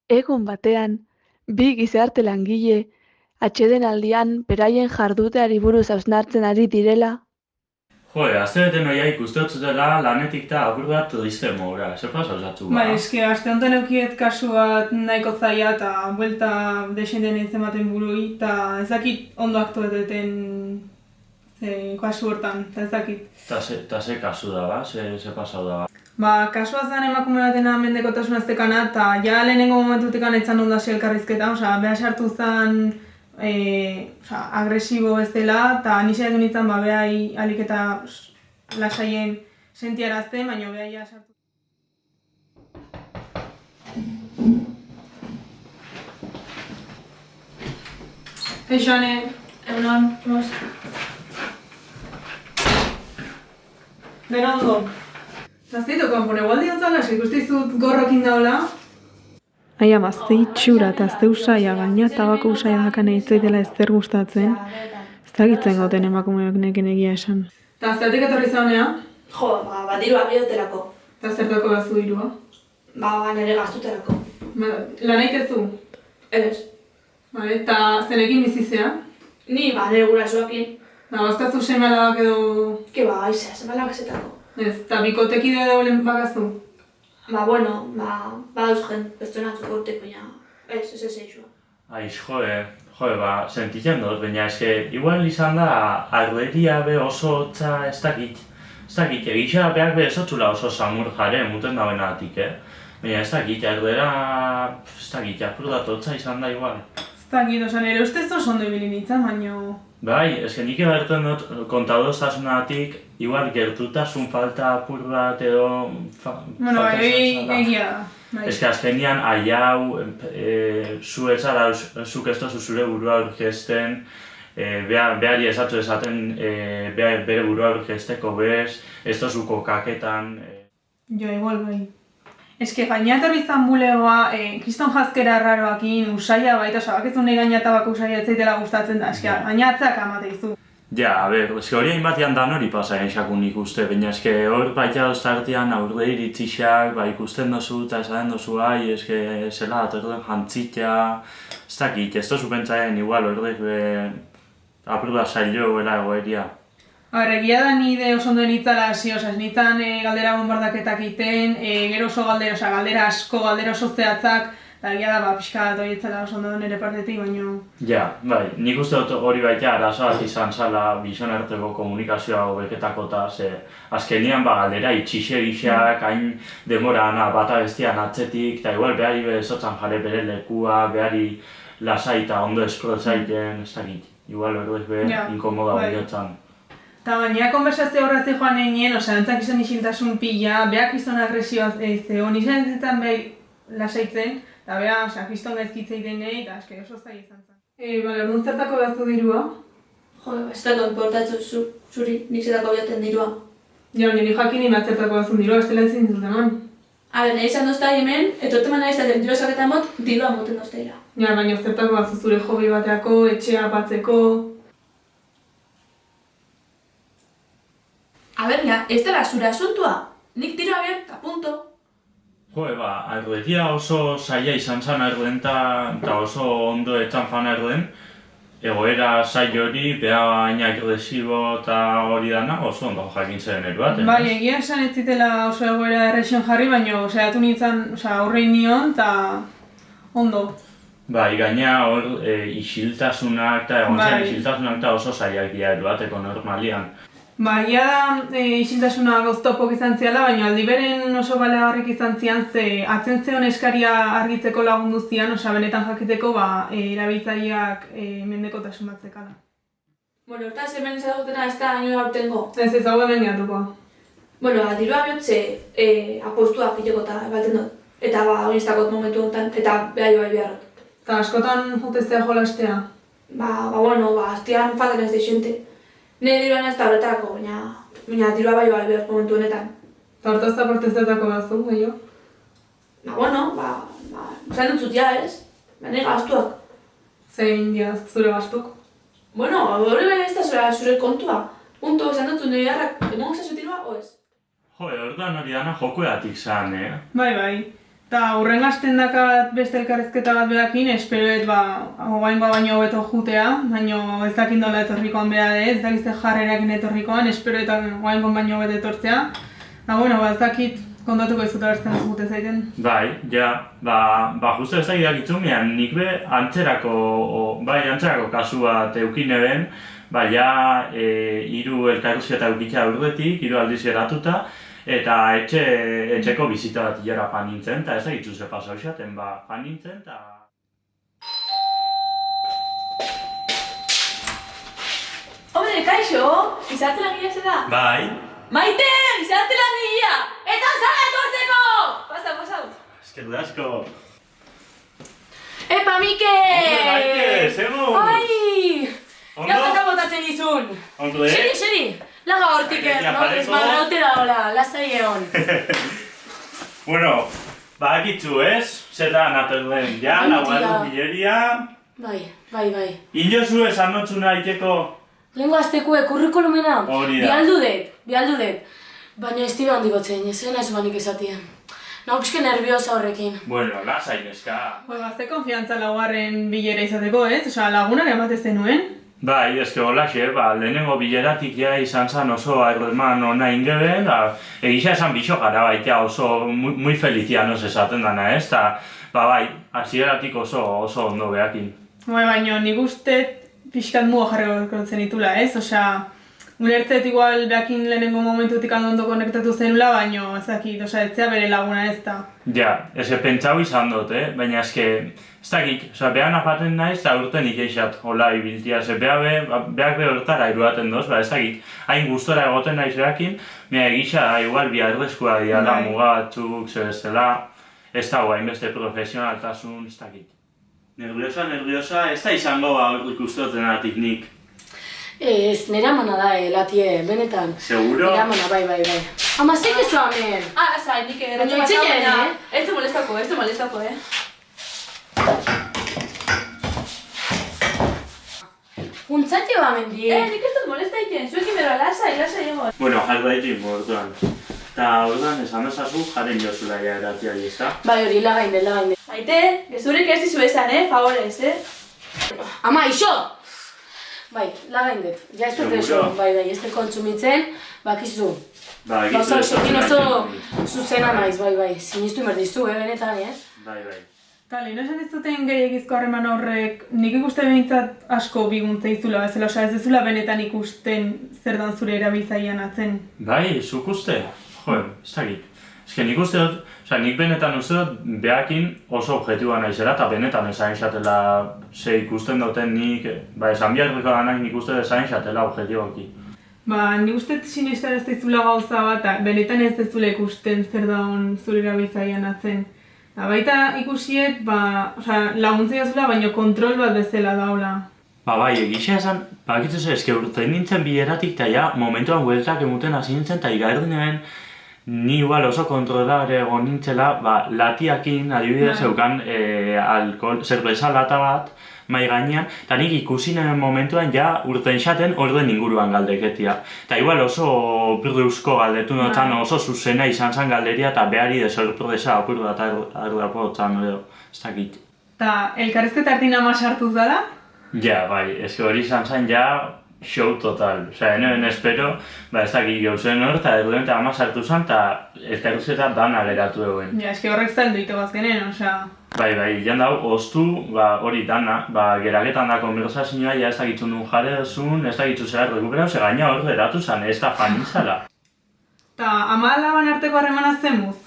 Egun batean, bi gizarte langile atsedenaldian beraien jarduteari buruz hausnartzen ari direla. Astebete noiaik uste dut zutela lanetik eta apur bat triste mogura, ze pasa osatzu ba? Eske, aste honetan eukiet kasu bat nahiko zaila eta buelta desenden ematen burui, eta ez dakit ondo aktueteten kasu hortan, eta ez dakit. Ta ze kasu da ba, ze pasau da ba? Kasua zen emakume batena mendekotasun aztekana, eta ja lehenengo momentutekan etzan ondazio elkarrizketa, beha sartu zen agresibo ez dela, eta nixeak nintzen behai alik eta lasaien sentiarazten, baina behai ja sartu. Eixo, Ane. Egunon, mos. Dena ondo. Zaztitu kanpone, gualdi ontzala, ikustizut gorrokin daula. Aia mazte itxura eta azte usaia gaina tabako usaia dakan eitzaitela ez zer gustatzen. Ez dakitzen goten emakumeak neken egia esan. Eta zertik etorri zaunea? Jo, dirua biotelako. Eta zertako gazu dirua? Nire gaztutelako. Lan eitezu? Ez. Eta zenekin bizizea? Ni, nire gurasoakin. Bazkazu seme alabak edo... Ke aiza, zemalak ezetako. Ez, eta bikotekide edo lehen bakazu? Badauzgen, pertsonatzuk urteko, ez eixua. Aiz, sentitzen dut, baina eske, igual izan da, arderia be oso hotza ez dakit. Ez dakit, egisa behar be ezotzula oso samur jare, muten da benatik, Baina ez dakit, ardera, ez dakit, apur dat hotza izan da igual. Ez dakit, nire ustez oso ondo ibili nintzen, baina... Bai, eske nik eberten dut kontadoztasunatik, igual gertutasun falta apur bat edo... egia da. Eske azkenian aiau, zu ez ara, zuk ez dozu zure burua aurkezten, behari esatu esaten bere burua aurkezteko bez, ez dozu kokaketan... Jo, igual bai. Eske gaina etorri izan bulegoa, kriston jazkera arraroakin, usaia baita, bakizu nahi gaina tabako usaia etzaitela gustatzen da, eske gaina atzak amate izu. Ja, eske hori hain batian dan hori pasa eixakun ikuste, baina eske hor baita doztartian aurde iritzixak, ikusten dozu eta esaten dozu eske zela aterden jantzitea, ez dakit, ez dozu pentsaen igual hordek apurda sailo goela egoeria. Egia da nide oso ondo nitzala hasi, nitzan galdera bombardaketak iten, gero oso galdera asko, galdera oso zehatzak, eta egia da pixka bat horietzala oso ondo nire partetik, baino... Ja, bai, nik uste dut hori baita arazoak izan zala bizonarteko komunikazioa hobeketako eta azkenian galdera itxixerixak, hain demora bata bestian atzetik, eta igual behari bezotzan jare bere lekua, behari lasai eta ondo esprozaiten, ez dakit, igual hori be inkomoda bihurtzen. Eta baina konversazio horretzi joan egin, antzak izan isiltasun pila, beha kriston agresioa zehon, izan zitzen behi lasaitzen, eta beha kriston gaizkitzei denei, eta eske oso zai izan zen. Orduan zertako behaztu dirua? Ez dago importatzu zuri, nizetako bioten dirua. Ja, baina ni jakin ima zertako behaztu dirua, ez dela ezin zuten eman. Nahi izan dozta hemen, etorteman nahi izaten dirua esaketan mot, dirua moten dozteira. Ja, baina zertako behaztu zure hobi bateako, etxea batzeko... Ez dela zure asuntua, nik dirua biot, eta punto. Arderia oso zaila izan zen arduen eta oso ondo etzan fan arduen. Egoera zail hori, beha baina agresibo eta hori dana oso ondo jakintzen eruaten. Bai, egia esan ez zitela oso egoera errexion jarri, baina saiatu nintzen aurrein nion eta ondo. Bai, gaina hor isiltasunak eta egon zen isiltasunak eta oso zailak dira eruateko normalian. Egia da isiltasuna goztopok izan ziala, baina aldi beren oso baleagarrik izan zian, ze atzen zeon eskaria argitzeko lagundu zian, benetan jakiteko erabiltzaileak mendekotasun bat zekala. Hortaz hemen ezagutena ez da haino aurtengo. Ez hau hemen gehatuko. Dirua biotze apostuak iteko eta balten dut. Eta hori ez dakot momentu honetan, eta behar bai beharrot. Eta askotan joteztea jolastea? Aztian faltan ez deixente. Nire diruan ez da horretarako, baina dirua bai behar momentu honetan. Eta hortaz eta portezetako baztu, gehiago? Zan dut zutia ez, nire gaztuak. Zein diaz zure gastuk? Hori bai ez da zure kontua. Punto, zan dut nire beharrak, emongo zazu dirua, o ez? Orduan hori dana jokoeatik zan, Bai, Eta hurren hasten dakat beste elkarrezketa bat behakin, esperoet oaingoa baino hobeto jutea, baino ez dakit nola etorrikoan beha ez dakizte jarrerakin etorrikoan, esperoet oaingoan baino hobeto etortzea. Ez dakit kontatuko izut abertzen ez jute zaiten. Bai, ja, justu ez dakit dakitzunean, nik be antzerako kasu bat eukin eben, ja, 3 elkarrezketa eukitzea urdetik, 3 aldiz geratuta, eta etxeko bizita bat hilara fan nintzen, eta ez da gitzu ze pasau xaten, fan nintzen, eta... Hombre, kaixo, izarte langilea zeda? Bai. Maite, izarte langilea! Ezan zara etortzeko! Pasa. Eskerrik asko. Epa, Mikel! Hombre, Maite, zegoen! Ai! Gaztaka botatzen izun! Ondo, Seri! Laga hortik ez marrautera hola, lasai egon. Bueno, bakitzu ez, zetan aterden, ja, laguaren bileria. Bai. Inozu esan notzuna aiteko? Lehenko aztekue, kurrikulumena? Hori da. Bialdu det. Baina ez tira handi gotzen, ez nahiz banik esatien. Nau pixke nerviosa horrekin. Bueno, lasai neska. Azte konfiantza laguaren bilera izateko, ez? Lagunak ematezten nuen? Bai, ezke holaxe, lehenengo bileratik ja izan zen oso harreman ona ingeben, egisa esan bixo gara baitea oso muy felizianos esaten dana, ez? Bai, hasieratik oso ondo behakin. Baina nik uste pixkat muga jarri ditula, ez? Ulertzet igual behakin lehenengo momentutik ondo konektatu zenula, baina etzea bere laguna ez da. Ja, pentsau izan dut, baina ez dakit, behan apaten naiz eta urten ikeixat hola ibiltia, behak horretara iruaten doz, ez dakit, hain gustora egoten naiz behakin, egisa igual biharrezkoa diala muga batzuk, zebestela, ez dago hainbeste profesionaltasun, ez dakit. Nerviosa, ez da izango ikustoten atik nik. Ez, nera mana da, latie, benetan. Seguro? Nera mana, bai. Ama, zeik ez amen? Zai, nik Baina itzinen, ez te molestako, Untzati ba mendi. Nik ez dut molesta iten, zuekin bero lasai egon. Bueno, jarra ditin orduan. Eta orduan esan ezazu jaren jozula ja eratia ezta? Bai hori, lagainde. Maite, gezurrik ez dizu esan, favorez, Ama, iso! Bai, lagaindet. Ja ez dut eso, bai, ez dut kontsumitzen, bakizu. Gauza osokin oso zuzena naiz, bai. Sinistu merdizu, benetan, Bai. Eta lehen esan ez duten gehiagizko harreman horrek, nik ikuste behintzat asko biguntza izula bezala, ez dezula benetan ikusten zer dan zure erabiltzailean atzen. Bai, zuk uste? Jo, ez dakit. Nik uste dut, nik benetan uste dut behakin oso objektiboa naizela eta benetan esain xatela ze ikusten duten nik, esan biharriko danak nik uste dut esain xatela objektiboki. Nik uste sinestar ez dezula gauza bat, benetan ez dezula ikusten zer daun zure erabiltzailean atzen. Baita ikusiet, laguntzea zula, baina kontrol bat bezala daula. Bai, egisa esan, bakitzu ze, urtein nintzen bileratik eta ja, momentuan hueltak emuten hasi nintzen eta igardunean ni igual oso kontrolare egon nintzela, latiakin adibidez eukan zerbeza lata bat mai gainean, eta nik ikusi nuen momentuan ja urtein xaten orden inguruan galdeketia. Eta igual oso birreusko galdetu notan oso zuzena izan zen galderia eta behari de sorpresa apur bat arduapo otzan, ez dakit. Eta elkarrezketa hartin ama sartuz dala? Ja, bai, hori izan zen ja show total. Enoen espero, ez dakit gauzen hor, eta eruden eta ama sartu zen, eta elkarrezketa dana geratu eguen. Ja, horrek zaildu ito bazkenen, Bai, jan dago, oztu, hori dana, geraketan da konversazioa, ja ez dakitzen duen jare duzun, ez dakitzu zera rekuperau, ze gaina hor geratu zen, ez da fan izala. Eta ama alaban arteko harremana zemuz?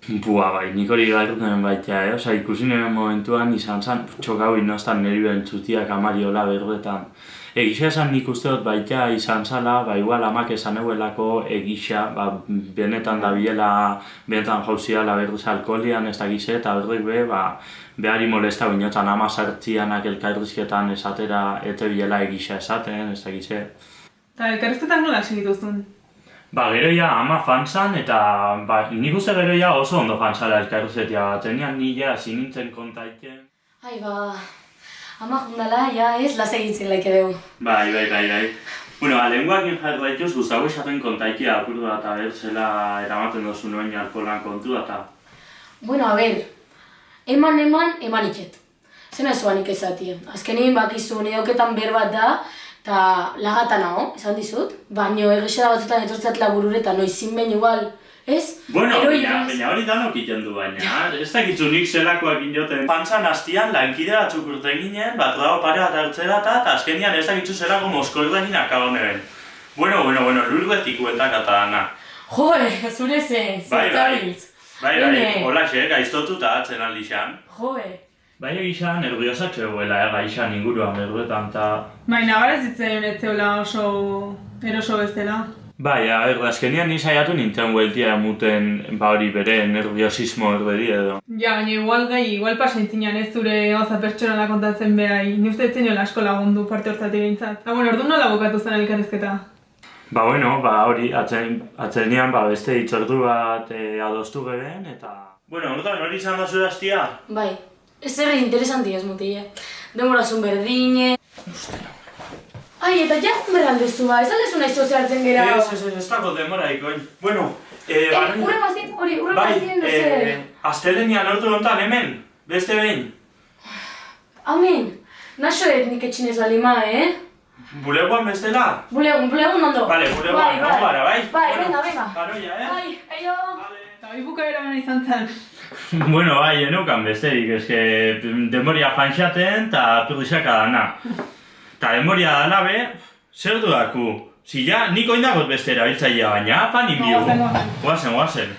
Bai, nik hori garruten baitea, ikusi nire momentuan izan zen, txokau inostan niri bentzutiak amari hola berbetan. Egisa esan nik uste dut baita izan zala, igual amak esan eguelako egisa, benetan da biela, benetan jauziala berriz alkoholian ez da gize, eta horrek behari molesta binotan ama sartzianak elkarrizketan esatera, ete biela egisa esaten, ez da gize. Eta elkarrizketan nola segituzun? Gero ja ama fan zan, eta nik uste gero ja oso ondo fan zala elkarrizketia bat, zenean nila zinintzen kontaiken. Ama jundala, ez lasa egitzen laike dugu. Bai. Bueno, lehenguakin jarraituz guztago esaten kontaikia apurdu eta bertzela eramaten dozu noen alkoholan kontu eta... Bueno, eman iket. Zena ezuanik ezatie. Azkenin bakizu nire auketan berbat da, eta lagatan hau, esan dizut, baino egizera batzutan etortzatela burureta noizin behin igual, ez? Bueno, baina hori danok iten du baina, ez dakitzu nik zelakoak inoten. Pantzan hastian lankide batzuk urten ginen, bat dago pare bat hartzera eta azkenian ez dakitzu zelako moskordakin akaboneben. Bueno, lurdetik hueltak eta dana. Joe, zure zen, zertzabiltz. Bai, holaxe, gaiztotuta atzen aldixan. Joe. Bai egizan, nerviosatxo egoela, gaixan inguruan berduetan eta... Baina, gara zitzen ez zeula oso eroso bezala. Bai, azkenian ni saiatu nintzen hueltia emuten hori bere nerviosismo erderi edo. Ja, baina igual pasaintzinan ez zure gauza pertsonala kontatzen behai. Ni uste etzen jola asko lagundu parte hortatik behintzat. Orduan nola bukatu zen elkarrizketa? Hori, atzenean beste hitzordu bat adostu geben eta... Orduan hori izan da zure hastia? Bai, ez erri interesanti ez mutile. Demorazun berdine... Ai, eta ja, berraldezu ba, ez aldezu nahi sozialtzen gera... Ez dago demora ikoin. Urren bazien, no ze... Astelenian ordu lontan hemen, beste behin. Amen, nasoet nik etxinez balima, Buleguan bestela? Bulegun ondo. Vale, buleguan, no gara, bai? Bai, venga. Baroia, Bai, aio. Eta bai bukaera hona izan zen. Bai, enukan besterik, eske demoria fanxaten eta pirrisaka dana. Eta demoria dana be, zer dudaku? Si ja, nik oindagot beste erabiltzailea baina, panin biu. Guazen.